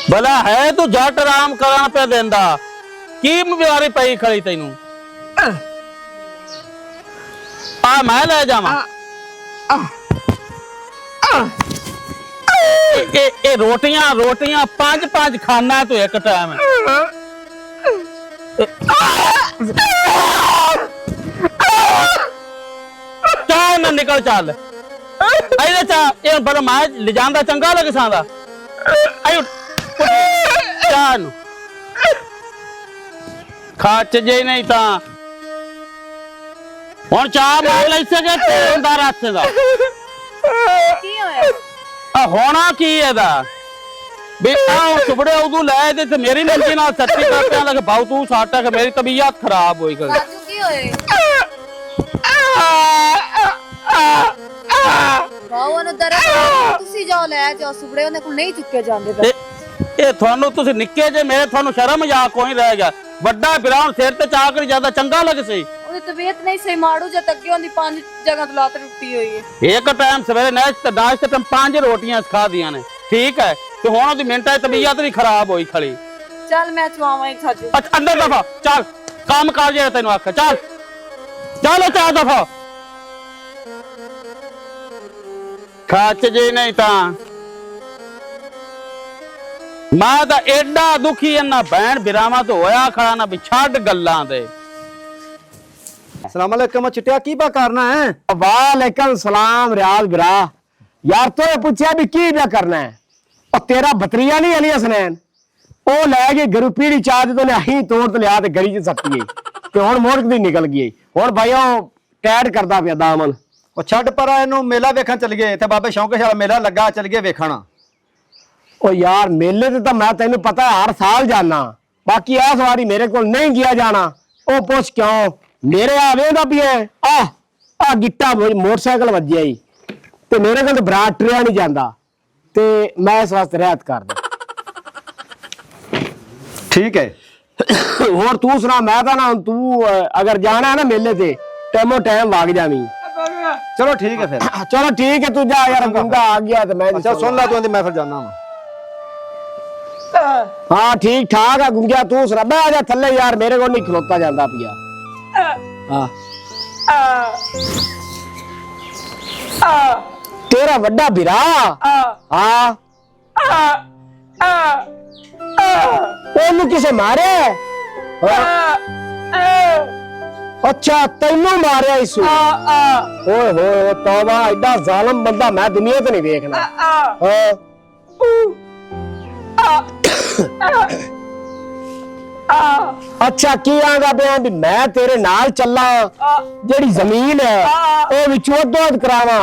भला है तू जट आराम करा पे देंदा की बीमारी पई खड़ी तैनू आ मैं ले जावा ए रोटियां रोटियां पांच पांच खाना है तू एक टाइम चाह ना निकल चल आई चा ये पर मैं ले जांदा चंगा लग सादा आई चाह नु खाच जे नहीं ता हुन चाह मार ले सके ते हुंदा रास्ते दा की होया आ होना की एदा बे आ सुबड़े उदू ले दे ते मेरी मंजी नाल सच्ची करते लगे भाऊ तू साटा के मेरी तबीयत खराब होई गई राजू की होए ਬਾਉ ਨੂੰ ਦਰਦ ਤੁਸੀਂ ਜਾਓ ਲੈ ਜਾਓ ਸੁਬੜੇ ਉਹਨੇ ਕੋਲ ਨਹੀਂ ਚੁੱਕੇ ਜਾਂਦੇ ਤਾਂ ਇਹ ਤੁਹਾਨੂੰ ਤੁਸੀਂ ਨਿੱਕੇ ਜੇ ਮੇਰੇ ਤੁਹਾਨੂੰ ਸ਼ਰਮ ਮਜ਼ਾਕ ਕੋਈ ਰਹਿ ਗਿਆ ਵੱਡਾ ਬਿਰਾਨ ਸਿਰ ਤੇ ਚਾਕਰ ਜਿਆਦਾ ਚੰਗਾ ਲੱਗ ਸੀ ਉਹਦੀ ਤਬੀਅਤ ਨਹੀਂ ਸਹੀ ਮਾੜੂ ਜੇ ਤੱਕ ਉਹਦੀ 5 ਜਗ੍ਹਾ ਤੋਂ ਲੱਤ ਟੁੱਟੀ ਹੋਈ ਹੈ ਇੱਕ ਟਾਈਮ ਸਵੇਰੇ ਨਾਸ਼ਤੇ ਟਾਈਮ 5 ਰੋਟੀਆਂ ਖਾ ਦੀਆਂ ਨੇ ਠੀਕ ਹੈ ਤੇ ਹੁਣ ਉਹਦੀ ਮਿੰਟਾਂ 'ਚ ਤਬੀਅਤ ਵੀ ਖਰਾਬ ਹੋਈ ਖੜੀ ਚੱਲ ਮੈਂ ਚਵਾਵਾਂ ਹੀ ਖਾਜੂ ਅੱਛਾ ਅੰਦਰ ਦਫਾ ਚੱਲ ਕੰਮ ਕਰ ਜਿਹੜਾ ਤੈਨੂੰ ਆਖਿਆ ਚੱਲ ਚਲੋ ਚਾਰ ਦਫਾ ਖਾਚ ਜੇ ਨਹੀਂ ਤਾਂ ਮੈਂ ਤਾਂ ਐਡਾ ਦੁਖੀ ਨਾ ਭੈਣ ਬਿਰਾਵਾਂ ਤੋਂ ਹੋਇਆ ਖੜਾ ਨਾ ਵੀ ਛੱਡ ਗੱਲਾਂ ਦੇ अस्सलाम वालेकुम चिटिया की बा करना है वालेकुम सलाम रियाज बिरा यार तो पूछा भी की क्या करना है और तेरा बतरिया नहीं अली हसनैन ओ ले गए गरु पीड़ी चाह तो ने अही तोड़ तो लिया ते गली च सट्टी गई ते हुन मोड़ दी निकल गई हुन भाई ओ टैड करदा पिया दामन ਉਹ ਛੱਡ ਪਰ ਇਹਨੂੰ ਮੇਲਾ ਵੇਖਣ ਚੱਲ ਗਏ ਇੱਥੇ ਬਾਬੇ ਸ਼ੌਂਕੇ ਵਾਲਾ ਮੇਲਾ ਲੱਗਾ ਚੱਲ ਗਏ ਵੇਖਣ ओ यार मेले ते तो मैं तेन पता है हर साल जाना बाकी इस बारी मेरे को नहीं गया जाना ओ पुछ क्यों मेरे आवेगा भी है आ गिट्टा मोटरसाइकिल वजया ही ते मेरे को तो बरात टरिया नहीं जाता ते मैं इस वास्ते रियायत कर दे ठीक है और तू सुना मैं तो ना तू अगर जाना है ना मेले ते टाइमो टाइम भाग जावी चलो ठीक है फिर चलो ठीक है तू जा यार गुंगा आ गया तो मैं अच्छा सुन ला तू मैं फिर जाना हाँ ठीक ठाक है गुंजा तू सुना मैं आजा थल्ले यार मेरे को नहीं खलोता जाता पिया हाँ तेरा बड़ा बिरा हाँ ओनू किसे मारे अच्छा तेनू मारे इस ओए होए तौबा एडा जालिम बंदा मैं दुनिया तो नहीं देखना अच्छा की आगा पिया भी मैं तेरे नाल चला जेड़ी जमीन है ओ विचों अद्धोअध करावा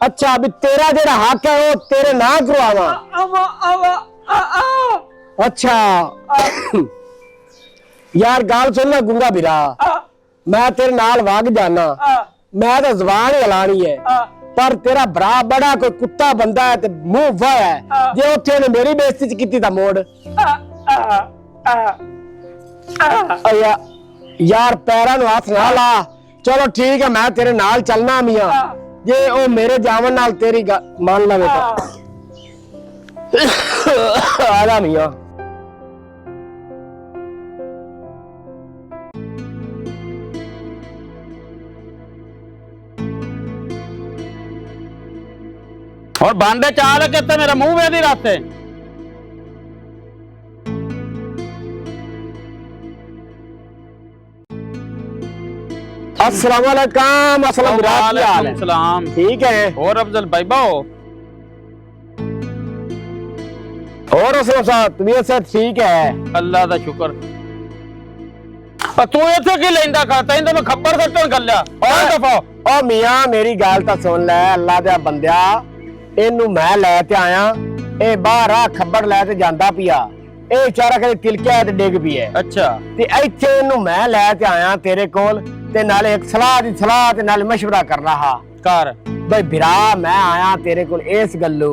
अच्छा भी तेरा जेड़ा हक है वो तेरे ना करवावा अच्छा यार गाल सुन ले गुंगा बिरा मैं तेरे नाल वाग जाना मैं तो जबान हिलानी है पर तेरा भरा बड़ा कोई कुत्ता बंदा है ते मुंह वाह है जे उथे ने मेरी बेइज्जती च कीती ता मोड़ यार पैरां नु हाथ ना ला चलो ठीक है मैं तेरे नाल चलना मियां जे ओ मेरे जावन नाल तेरी मान लवे तो आजा मियां और बांधे चाल के ते मेरा मुंह वेदी रास्ते अस्सलाम वालेकुम अस्सलाम वालेकुम सलाम ठीक है और अफजल भाई बाओ और अस्सलाम साहब तबीयत से ठीक है अल्लाह दा शुक्र तू इथे की लेंदा खाता इंदे मैं खबर सटन गल्ला और दफा ओ मियां मेरी गल ता सुन ले अल्लाह दे बंदिया इनू मैं ले ते आया ए बाहर आ खबर ले ते जांदा पिया ए बेचारा कदे तिलकिया ते डिग पई है अच्छा ते इथे इनू मैं ले ते आया तेरे कोल ते नाले एक सलाह ते नाले मशवरा कर रहा कर भाई बिरा मैं आया तेरे कोल इस गल्लू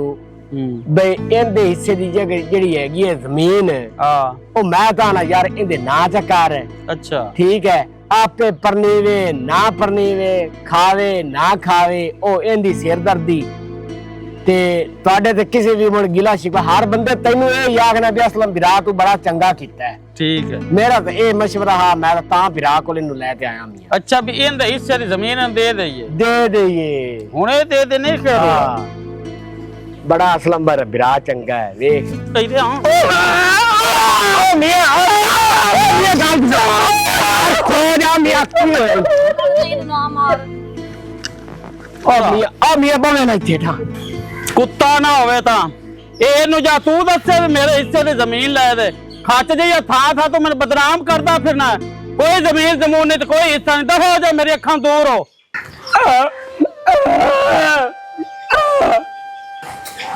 भाई इनदे हिस्से दी जेड़ी हैगी है जमीन ओ मैं तां ना यार इनदे ना च कर अच्छा ठीक है ਆਪੇ ਪਰਨੀਵੇ ਨਾ ਪਰਨੀਵੇ, ਖਾਵੇ ਨਾ ਖਾਵੇ, ਉਹ ਇਹਦੀ ਸਿਰਦਰਦੀ। ਤੇ ਤੁਹਾਡੇ ਤੇ ਕਿਸੇ ਵੀ ਮੁੜ ਗਿਲਾ ਸ਼ਿਕਵਾ, ਹਰ ਬੰਦੇ ਤੈਨੂੰ ਇਹ ਆਖਣਾ ਵੀ ਅਸਲਮ ਵੀਰਾ ਤੂੰ ਬੜਾ ਚੰਗਾ ਕੀਤਾ ਹੈ। ਠੀਕ ਹੈ, ਮੇਰਾ ਤਾਂ ਇਹ ਮਸ਼ਵਰਾ ਹਾਂ, ਮੈਂ ਤਾਂ ਵੀਰਾ ਕੋਲ ਇਹਨੂੰ ਲੈ ਕੇ ਆਇਆ ਮੀਆਂ। ਅੱਛਾ ਵੀ ਇਹਦੇ ਹਿੱਸੇ ਦੀ ਜ਼ਮੀਨ ਦੇ ਦਈਏ? ਦੇ ਦੇਈਏ, ਹੁਣੇ ਦੇ ਦੇ, ਨਹੀਂ ਕਰ ਹਾਂ ਬੜਾ ਅਸਲਮ ਵੀਰਾ ਚੰਗਾ ਹੈ। ਵੇਖ ਕਹਿੰਦੇ ਹਾਂ ਮੀਆਂ ਗੱਲ ਖੋ ਜਾ ਮੀਆਂ, ਕੀ ਹੋਇਆ? ਇਹਨੂੰ ਨਾ ਮਾਰ। ਆ ਮੀਆਂ ਬਣੇ ਨਾ ਇੱਥੇ ਠਾ ਕੁੱਤਾ ਨਾ ਹੋਵੇ ਤਾਂ ਇਹਨੂੰ ਜਾ ਤੂੰ ਦੱਸੇ ਵੀ ਮੇਰੇ ਹਿੱਸੇ ਦੀ ਜ਼ਮੀਨ ਲੈ ਦੇ। ਖੱਚ ਜਿਹੀ ਥਾਂ ਤੂੰ ਮੈਨੂੰ ਬਦਨਾਮ ਕਰਦਾ ਫਿਰਨਾ। ਕੋਈ ਜ਼ਮੀਨ ਜ਼ਮੂਨ ਨਹੀਂ ਤੇ ਕੋਈ ਹਿੱਸਾ ਨਹੀਂ। ਦਫਾ ਹੋ ਜਾ, ਮੇਰੀ ਅੱਖਾਂ ਦੂਰ ਹੋ।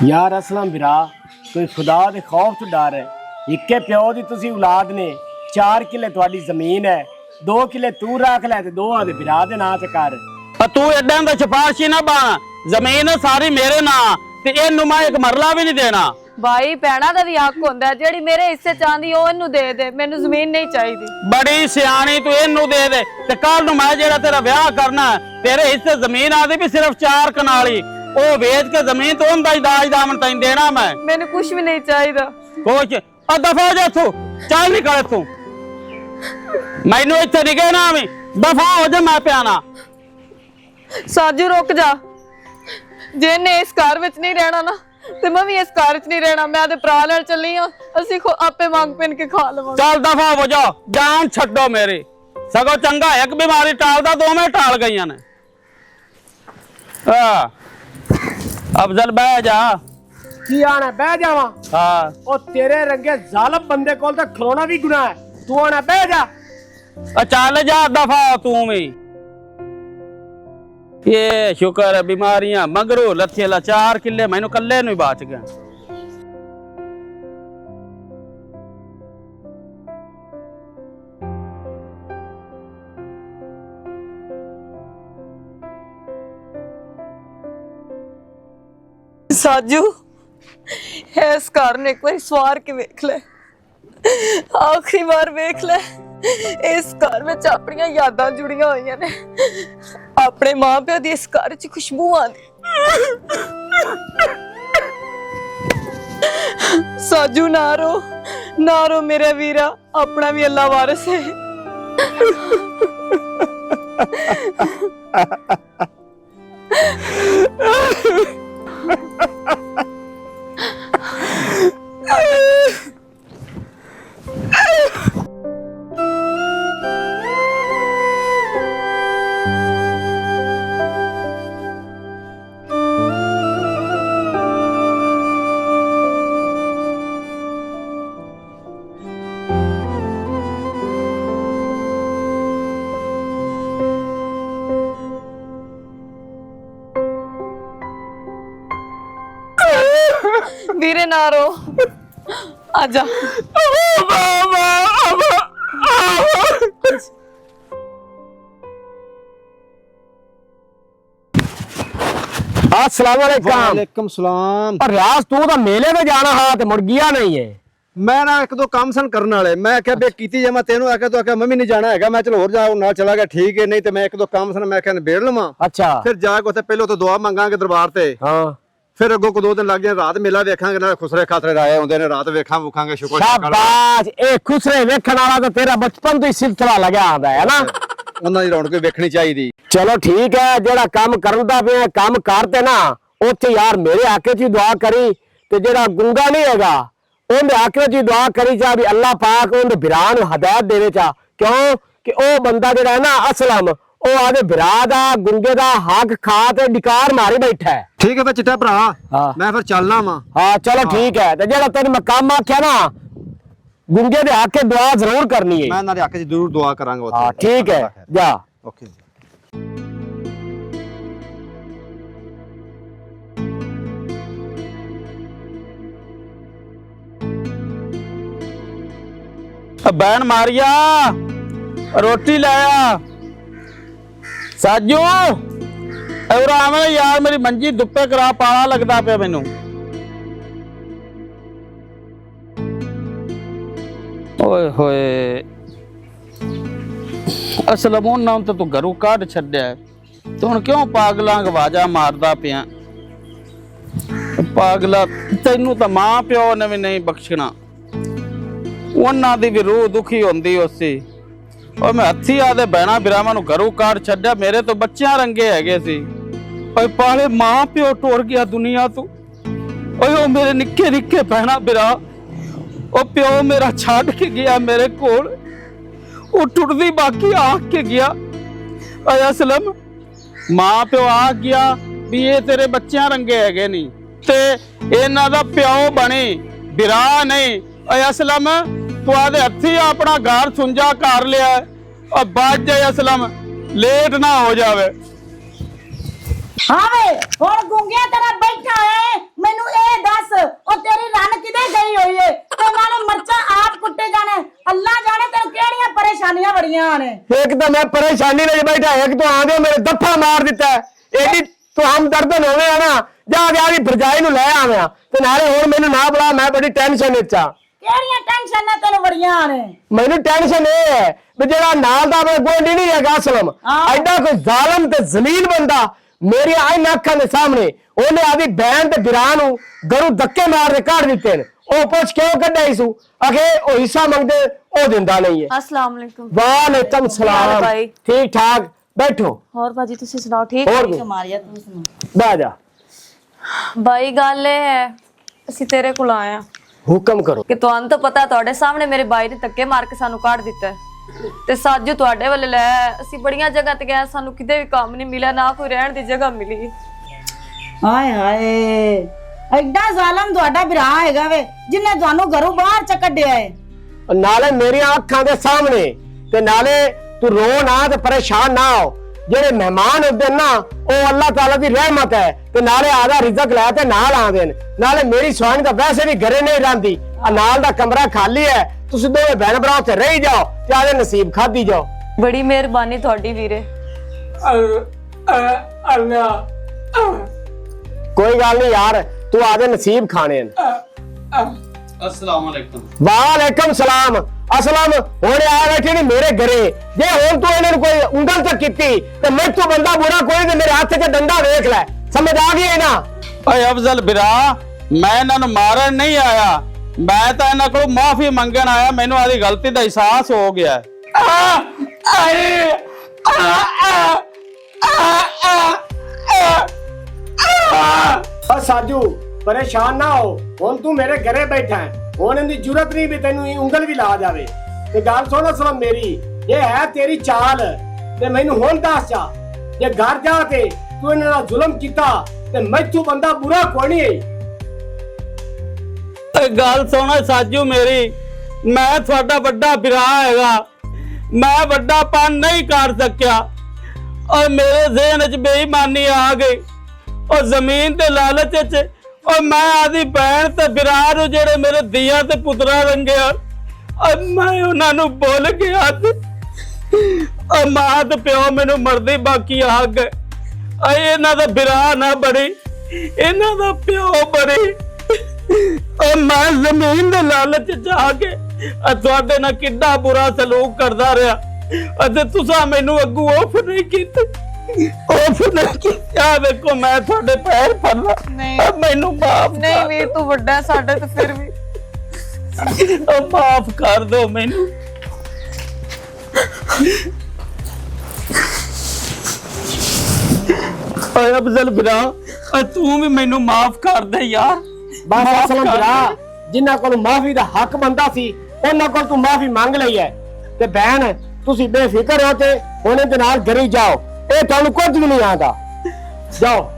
ਯਾਰ ਅਸਲਮ ਵੀਰਾ, ਕੋਈ ਖੁਦਾ ਦੇ ਖੌਫ ਤੋਂ ਡਰ ਹੈ। ਇੱਕੇ ਪਿਓ ਦੀ ਤੁਸੀਂ ਔਲਾਦ ਨੇ, 4 ਕਿੱਲੇ ਤੁਹਾਡੀ ਜ਼ਮੀਨ ਹੈ, 2 ਕਿੱਲੇ ਤੂੰ ਰੱਖ ਲੈ ਤੇ 2 ਆਦੇ ਵੀਰਾ ਦੇ ਨਾਂ ਤੇ ਕਰ। ਤੂੰ ਏਦਾਂ ਦਾ ਸਿਫਾਰਸ਼ੀ ਨਾ ਬਣ। ਜ਼ਮੀਨ ਸਾਰੀ ਮੇਰੇ ਨਾਂ ਤੇ ਇਹਨੂੰ ਮੈਂ ਇੱਕ ਮਰਲਾ ਵੀ ਨਹੀਂ ਦੇਣਾ। ਭਾਈ ਭੈਣਾਂ ਦਾ ਵੀ ਹੱਕ ਹੁੰਦਾ, ਜਿਹੜੀ ਮੇਰੇ ਹਿੱਸੇ ਚਾਂਦੀ ਉਹ ਇਹਨੂੰ ਦੇ ਦੇ, ਮੈਨੂੰ ਜ਼ਮੀਨ ਨਹੀਂ ਚਾਹੀਦੀ। ਬੜੀ ਸਿਆਣੀ, ਤੂੰ ਇਹਨੂੰ ਦੇ ਦੇ ਤੇ ਕੱਲ ਨੂੰ ਮੈਂ ਜਿਹੜਾ ਤੇਰਾ ਵਿਆਹ ਕਰਨਾ ਤੇਰੇ ਹਿੱਸੇ ਜ਼ਮੀਨ ਆਦੀ ਵੀ ਸਿਰਫ 4 ਕਨਾਲੀ, ਉਹ ਵੇਚ ਕੇ ਜ਼ਮੀਨ ਤੋਂ ਉਹਦਾ ਹੀ ਦਾਜ ਦਾਮਨ ਤੈਨੂੰ ਦੇਣਾ ਮੈਂ। ਮੈਨੂੰ ਕੁਝ ਵੀ ਨਹੀਂ ਚਾਹੀਦਾ। ਕੁਛ ਆ ਦਫਾ ਹੋ ਜਾ ਤੂੰ, ਚੱਲ ਨਿਕਲ ਤੂੰ, ਮੈਨੂੰ ਇੱਥੇ ਨਿਕੇ ਨਾ ਵੀ ਦਫਾ ਹੋ ਜਾ, ਮੈਂ ਪਿਆਣਾ। ਸਾਜੂ ਰੁਕ ਜਾ, ਜੇ ਇਹਨੇ ਇਸ ਘਰ ਵਿੱਚ ਨਹੀਂ ਰਹਿਣਾ ਨਾ ਤੇ ਮੈਂ ਵੀ ਇਸ ਘਰ ਵਿੱਚ ਨਹੀਂ ਰਹਿਣਾ। ਮੈਂ ਤੇ ਭਰਾ ਨਾਲ ਚੱਲੀ ਆ, ਅਸੀਂ ਆਪੇ ਮੰਗ ਪਿੰਨ ਕੇ ਖਾ ਲਵਾਂਗੇ। ਚੱਲ ਦਫਾ ਹੋ ਜਾ, ਜਾਨ ਛੱਡੋ ਮੇਰੀ। ਸਗੋਂ ਚੰਗਾ ਇੱਕ ਬਿਮਾਰੀ ਟਾਲਦਾ, ਦੋਵੇਂ ਟਾਲ ਗਈਆਂ ਨੇ। ਅਫਜ਼ਲ ਬਹਿ ਜਾ। ਕੀ ਆਣਾ ਬਹਿ ਜਾਵਾਂ? ਹਾਂ ਉਹ ਤੇਰੇ ਰੰਗੇ ਜ਼ਾਲਮ ਬੰਦੇ ਕੋਲ ਤਾਂ ਖਲੋਣਾ ਵੀ ਗੁਨਾਹ ਹੈ। ਤੂੰ ਆਣਾ ਬਹਿ ਜਾ। ਚੱਲ ਜਾ ਦਫਾ ਤੂੰ ਵੀ। ਇਹ ਸ਼ੁਕਰ ਹੈ ਬਿਮਾਰੀਆਂ ਮਗਰੋਂ ਲੱਥੇ ਲਾ, 4 ਕਿੱਲੇ ਮੈਨੂੰ ਕੱਲੇ ਨੂੰ ਹੀ ਬਚ ਗਿਆ। ਸਾਜੂ ਇਸ ਘਰ ਨੂੰ ਇੱਕ ਵਾਰੀ ਸਵਾਰ ਕੇ ਵੇਖ ਲੈ, ਆਖਰੀ ਵਾਰ ਵੇਖ ਲੈ। ਇਸ ਘਰ ਵਿੱਚ ਆਪਣੀਆਂ ਯਾਦਾਂ ਜੁੜੀਆਂ ਹੋਈਆਂ ਨੇ, ਆਪਣੇ ਮਾਂ ਪਿਓ ਦੀ ਇਸ ਘਰ 'ਚ ਖੁਸ਼ਬੂ ਆਉਂਦੀ। ਸਾਜੂ ਨਾ ਰੋ ਮੇਰੇ ਵੀਰਾ, ਆਪਣਾ ਵੀ ਅੱਲਾ ਵਾਰਿਸ ਹੈ। ਵੀਰੇ ਨਾ ਰੋ, आजा। अस्सलाम वालेकुम। वालेकुम सलाम। पर रियाज तू तो मेले में जाना हा ते मुड़ गया नहीं है। मैं ना एक दो काम सन करने वाले, मैं क्या बे कीती जे मैं तेनू आके तो आके मम्मी नहीं जाना हैगा, मैं चलो होर जा नाल चला गया ठीक है, नहीं ते मैं एक दो काम सन मैं क्या निबेड़ लवां। अच्छा फिर जाके उत्थे पहले तो दुआ मंगांगे दरबार ते, हां फिर अगो को 2 दिन लग गए, रात मेला वेखांगे ना, खुसरे खातरे राए होंदे ने, रात वेखां वुखांगे। शुक्र शाबाश, ए खुसरे वेखण वाला तो तेरा बचपन तो ही सिलसिला लगा आंदा है ना, उन्हां दी रौनक वेखनी चाहिदी। चलो ठीक है, जेड़ा काम करदा पे काम करते ना उत्थे यार मेरे आके च दुआ करी, ते जेड़ा गुंगा नहीं हैगा ओंदे आके च दुआ करी जा भी अल्लाह पाक ओंदे बिरां नूं हिदायत देवे चा, क्यों कि ओ बंदा जेड़ा है ना असलम ओ आदे बिरा दा गुंगे दा हक खा ते डिकार मारी बैठा है। ठीक है फिर चिट्टा भरा, हाँ। मैं फिर चलना वा। हाँ चलो ठीक है, ते जेड़ा तेरे मकाम आख्या ना गुंगे दे हक के दुआ जरूर करनी है। मैं ना आके जरूर दुआ करांगा। हाँ ठीक है, जा। ओके। बैन मारिया रोटी लाया साजू और आवे यार, मेरी मंजी दुप्पे करा, पाला लगता पे मैनू। ओए होए ਅਸਲਮ ਉਹਨਾਂ ਨੂੰ ਤਾਂ ਤੂੰ ਘਰੋਂ ਕੱਢ ਛੱਡਿਆ, ਤੂੰ ਹੁਣ ਕਿਉਂ ਪਾਗਲਾਂ ਗਵਾਜਾ ਮਾਰਦਾ ਪਿਆ? ਪਾਗਲਾ, ਤੈਨੂੰ ਤਾਂ ਮਾਂ ਪਿਓ ਨੇ ਵੀ ਨਹੀਂ ਬਖਸ਼ਣਾ, ਉਹਨਾਂ ਦੀ ਵੀ ਰੂਹ ਦੁਖੀ ਹੁੰਦੀ ਉਸੇ। ਉਹ ਮੈਂ ਹੱਥੀ ਆਦੇ ਭੈਣਾਂ ਬਿਰਾਵਾਂ ਨੂੰ ਘਰੋਂ ਕੱਢ ਛੱਡਿਆ, ਮੇਰੇ ਤੋਂ ਬੱਚਿਆਂ ਰੰਗੇ ਹੈਗੇ ਸੀ। ਓਏ ਪਾਲੇ ਮਾਂ ਪਿਓ ਟੁਰ ਗਿਆ ਦੁਨੀਆ ਤੋਂ। ਓਏ ਉਹ ਮੇਰੇ ਨਿੱਕੇ ਨਿੱਕੇ ਭੈਣਾਂ ਬਿਰਾ, ਉਹ ਪਿਓ ਮੇਰਾ ਛੱਡ ਕੇ ਗਿਆ ਮੇਰੇ ਕੋਲ, ਉਹ ਟੁੱਟਦੀ ਬਾਕੀ ਆ ਕੇ ਗਿਆ। ਓਏ ਅਸਲਮ, ਮਾਂ ਪਿਓ ਆ ਗਿਆ ਵੀ ਇਹ ਤੇਰੇ ਬੱਚਿਆਂ ਰੰਗੇ ਹੈਗੇ ਨਹੀਂ ਤੇ ਇਹਨਾਂ ਦਾ ਪਿਓ ਬਣੀ, ਬਿਰਾ ਨਹੀਂ। ਓਏ ਅਸਲਮ, ਤੂੰ ਆਦੇ ਹੱਥੀ ਆਪਣਾ ਘਰ ਸੁੰਜਾ ਕਰ ਲਿਆ, ਔਰ ਬਾਅਦ ਜਾਏ ਅਸਲਮ ਲੇਟ ਨਾ ਹੋ ਜਾਵੇ। ਹਾਂ ਵੇ ਹੁਣ ਗੁੰਗਿਆ ਤੇਰਾ ਬੈਠਾ ਹੈ, ਮੈਨੂੰ ਇਹ ਦੱਸ ਉਹ ਤੇਰੀ ਰਨ ਕਿਤੇ ਗਈ ਹੋਈ ਏ ਤੇ ਨਾਲੇ ਮਰਚਾਂ ਆਪ ਕੁੱਟੇ ਜਾਣੇ, ਅੱਲਾ ਜਾਣੇ ਤੈਨੂੰ ਕਿਹੜੀਆਂ ਪਰੇਸ਼ਾਨੀਆਂ ਬੜੀਆਂ ਨੇ। ਇੱਕ ਤਾਂ ਮੈਂ ਪਰੇਸ਼ਾਨੀ ਨਾਲ ਬੈਠਾ, ਇੱਕ ਤੂੰ ਆਂਦੇ ਮੇਰੇ ਦੱਫਾ ਮਾਰ ਦਿੱਤਾ। ਇਹਦੀ ਤੂੰ ਹਮ ਦਰਦ ਹੋਵੇ ਆ ਨਾ, ਜਾ ਜਾ ਦੀ ਭਰਜਾਈ ਨੂੰ ਲੈ ਆਵਿਆ ਤੇ ਨਾਲੇ ਹੁਣ ਮੈਨੂੰ ਨਾ ਬੁਲਾ, ਮੈਂ ਬੜੀ ਟੈਨਸ਼ਨ ਵਿੱਚ ਆ। ਕਿਹੜੀਆਂ ਟੈਨਸ਼ਨਾਂ ਤੈਨੂੰ ਬੜੀਆਂ ਨੇ? ਮੈਨੂੰ ਟੈਨਸ਼ਨ ਇਹ ਹੈ ਵੀ ਜਿਹੜਾ ਨਾਲ ਦਾ ਗੋਂਡੀ ਨਹੀਂ ਹੈਗਾ ਅਸਲਮ, ਐਡਾ ਕੋਈ ਜ਼ਾਲਮ ਤੇ ਜ਼ਲੀਲ ਬੰਦਾ ਮੇਰੀ ਆਈਨ ਅੱਖਾਂ ਦੇ ਸਾਹਮਣੇ ਉਹਨੇ ਆਦੀ ਬੈਨ ਤੇ ਬਿਰਾਂ ਨੂੰ ਗਰੂ ਧੱਕੇ ਮਾਰ ਕੇ ਕੱਢ ਦਿੱਤੇ ਨੇ। ਉਹ ਪੁੱਛ ਕਿਉਂ ਕੱਢਿਆ ਇਸੂ? ਅਗੇ ਉਹ ਹਿੱਸਾ ਮੰਗਦੇ, ਉਹ ਦਿੰਦਾ ਨਹੀਂ ਹੈ। अस्सलाम वालेकुम। ਵਾਲੇਕਮ ਸਲਾਮ। ਭਾਈ। ਠੀਕ ਠਾਕ ਬੈਠੋ। ਹੋਰ ਭਾਜੀ ਤੁਸੀਂ ਸੁਣਾਓ ਠੀਕ? ਹੋਰ ਵੀ ਮਾਰਿਆ ਤੂੰ ਸੁਣਾ। ਬਹਿ ਜਾ, ਭਾਈ ਗੱਲ ਇਹ ਹੈ, ਅਸੀਂ ਤੇਰੇ ਕੋਲ ਆਏ ਆ ਹੁਕਮ ਕਰੋ। ਕਿ ਤੁਹਾਨੂੰ ਤਾਂ ਪਤਾ, ਤੁਹਾਡੇ ਸਾਹਮਣੇ ਮੇਰੇ ਬਾਈ ਨੇ ਧੱਕੇ ਮਾਰ ਕੇ ਸਾਨੂੰ ਕੱਢ ਦਿੱਤਾ ਹੈ ਤੇ ਸਾਜੂ ਤੁਹਾਡੇ ਵੱਲ ਲੈ ਆਇਆ। ਅਸੀਂ ਬੜੀਆਂ ਜਗ੍ਹਾ ਤੇ ਗਏ, ਸਾਨੂੰ ਕਿਤੇ ਵੀ ਕੰਮ ਨਹੀਂ ਮਿਲਿਆ, ਨਾ ਕੋਈ ਰਹਿਣ ਦੀ ਜਗ੍ਹਾ ਮਿਲੀ। ਹਾਏ ਹਾਏ, ਐਡਾ ਜ਼ਾਲਮ ਤੁਹਾਡਾ ਭਰਾ ਹੈਗਾ ਵੇ ਜਿੰਨੇ ਤੁਹਾਨੂੰ ਘਰੋਂ ਬਾਹਰ ਚ ਕੱਢਿਆ ਹੈ। ਨਾਲੇ ਮੇਰੀਆਂ ਅੱਖਾਂ ਦੇ ਸਾਹਮਣੇ ਤੇ ਨਾਲੇ ਤੂੰ ਰੋ ਨਾ ਤੇ ਪਰੇਸ਼ਾਨ ਨਾ ਹੋ। ਜਿਹੜੇ ਮਹਿਮਾਨ ਹੁੰਦੇ ਨਾ ਉਹ ਅੱਲਾਹ ਤਾਲਾ ਦੀ ਰਹਿਮਤ ਹੈ ਤੇ ਨਾਲੇ ਆਦਾ ਰਿਜ਼ਕ ਲੈ ਤੇ ਨਾਲ ਆਉਂਦੇ ਨੇ। ਨਾਲੇ ਮੇਰੀ ਸਵਾਣੀ ਤਾਂ ਵੈਸੇ ਵੀ ਘਰੇ ਨਹੀਂ ਰਹਿੰਦੀ, ਆ ਨਾਲ ਦਾ ਕਮਰਾ ਖਾਲੀ ਹੈ, ਤੁਸੀਂ ਦੋਵੇਂ ਭੈਣ ਭਰਾ ਉੱਥੇ ਰਹੀ ਜਾਓ ਤੇ ਆਦੇ ਨਸੀਬ ਖਾਦੀ ਜਾਓ। ਬੜੀ ਮਿਹਰਬਾਨੀ ਤੁਹਾਡੀ ਵੀਰੇ। ਕੋਈ ਗੱਲ ਨਹੀਂ ਯਾਰ, ਤੂੰ ਆਦੇ ਨਸੀਬ ਖਾਣੇ ਨੇ। अस्सलाम वालेकुम। ਵਾਲੇਕਮ ਸਲਾਮ। ਅਸਲਮ ਹੁਣ ਆ ਬੈਠੇ ਨੇ ਮੇਰੇ ਘਰੇ, ਜੇ ਹੁਣ ਤੂੰ ਇਹਨਾਂ ਨੂੰ ਕੋਈ ਉਂਗਲ ਤੱਕ ਕੀਤੀ ਤੇ ਮੈਥੋਂ ਬੰਦਾ ਬੁਰਾ ਕੋਈ ਤੇ ਮੇਰੇ ਹੱਥ 'ਚ ਡੰਡਾ ਵੇਖ ਲੈ, ਸਮਝ ਆ ਗਈ ਨਾ? ਓਏ ਅਫਜ਼ਲ ਬਿਰਾ, ਮੈਂ ਇਹਨਾਂ ਨੂੰ ਮਾਰਨ ਨਹੀਂ ਆਇਆ, ਮੈਂ ਤਾਂ ਇਹਨਾਂ ਕੋਲ ਮਾਫੀ ਮੰਗਣ ਆਇਆ। ਮੈਨੂੰ ਆਦੀ ਗਲਤੀ ਦਾ ਅਹਿਸਾਸ ਹੋ ਗਿਆ। ਸਾਜੂ ਪਰੇਸ਼ਾਨ ਨਾ ਹੋ, ਹੁਣ ਤੂੰ ਮੇਰੇ ਘਰੇ ਬੈਠਾ ਹੈ, ਹੁਣ ਇਹਦੀ ਜ਼ਰੂਰਤ ਨਹੀਂ ਵੀ ਤੈਨੂੰ ਇਹ ਉਂਗਲ ਵੀ ਲਾ ਜਾਵੇ। ਤੇ ਗੱਲ ਸੁਣ ਅਸਲਮ ਮੇਰੀ, ਇਹ ਹੈ ਤੇਰੀ ਚਾਲ ਤੇ ਮੈਨੂੰ ਹੁਣ ਦੱਸ ਜਾ, ਜੇ ਘਰ ਜਾ ਕੇ ਤੂੰ ਇਹਨਾਂ ਨਾਲ ਜ਼ੁਲਮ ਕੀਤਾ ਤੇ ਮੈਥੋਂ ਬੰਦਾ ਬੁਰਾ ਕੋਈ ਨਹੀਂ। ਗੱਲ ਸੁਣ ਸਾਜੂ ਮੇਰੀ, ਮੈਂ ਤੁਹਾਡਾ ਵੱਡਾ ਬਿਰਾ ਹੈਗਾ, ਮੈਂ ਵੱਡਾਪਨ ਨਹੀਂ ਕਰ ਸਕਿਆ ਔਰ ਮੇਰੇ ਜ਼ਿਹਨ 'ਚ ਬੇਈਮਾਨੀ ਆ ਗਈ ਔਰ ਜ਼ਮੀਨ ਤੇ ਲਾਲਚ 'ਚ, ਔਰ ਮੈਂ ਆਦੀ ਭੈਣ ਤੇ ਬਿਰਾ ਨੂੰ ਜਿਹੜੇ ਮੇਰੇ ਧੀਆਂ ਤੇ ਪੁੱਤਰਾ ਰੰਗਿਆ, ਔਰ ਮੈਂ ਉਹਨਾਂ ਨੂੰ ਭੁੱਲ ਗਿਆ ਤੇ ਔਰ ਮਾਂ ਤੇ ਪਿਓ ਮੈਨੂੰ ਮਰਦੇ ਬਾਕੀ ਆ ਗਏ। ਇਹਨਾਂ ਦਾ ਬਿਰਾ ਨਾ ਬੜੀ, ਇਹਨਾਂ ਦਾ ਪਿਓ ਬੜੀ। ਔਰ ਮੈਂ ਜ਼ਮੀਨ ਦੇ ਲਾਲਚ ਜਾ ਕੇ ਤੁਹਾਡੇ ਨਾਲ ਕਿੰਨਾ ਬੁਰਾ ਸਲੂਕ ਕਰਦਾ ਰਿਹਾ ਅਤੇ ਤੁਸੀਂ ਮੈਨੂੰ ਅੱਗੂ ਆਫ ਨਹੀਂ ਕੀਤੀ, ਆਫ ਨਹੀਂ ਕੀਤਾ। ਵੇਖੋ ਮੈਂ ਤੁਹਾਡੇ ਪੈਰ ਫੜਦਾ, ਮੈਨੂੰ ਮਾਫ ਨਹੀਂ ਵੀਰ, ਤੂੰ ਵੱਡਾ ਸਾਡੇ ਤੇ ਫਿਰ ਵੀ ਮਾਫ ਕਰ ਦਿਓ ਮੈਨੂੰ। ਓਏ ਅਫਜ਼ਲ ਬਿਰਾ, ਤੂੰ ਵੀ ਮੈਨੂੰ ਮਾਫ ਕਰ ਦੇ ਯਾਰ। ਬਸ ਅਸਲਮ ਭਰਾ, ਜਿਨ੍ਹਾਂ ਕੋਲ ਮਾਫੀ ਦਾ ਹੱਕ ਬੰਦਾ ਸੀ ਉਹਨਾਂ ਕੋਲ ਤੂੰ ਮਾਫੀ ਮੰਗ ਲਈ ਹੈ ਤੇ ਭੈਣ ਤੁਸੀਂ ਬੇਫਿਕਰ ਹੋ ਤੇ ਹੁਣ ਇਹਦੇ ਨਾਲ ਘਰੇ ਜਾਓ, ਇਹ ਤੁਹਾਨੂੰ ਕੁਝ ਵੀ ਨਹੀਂ ਆਉਂਦਾ। ਜਾਓ।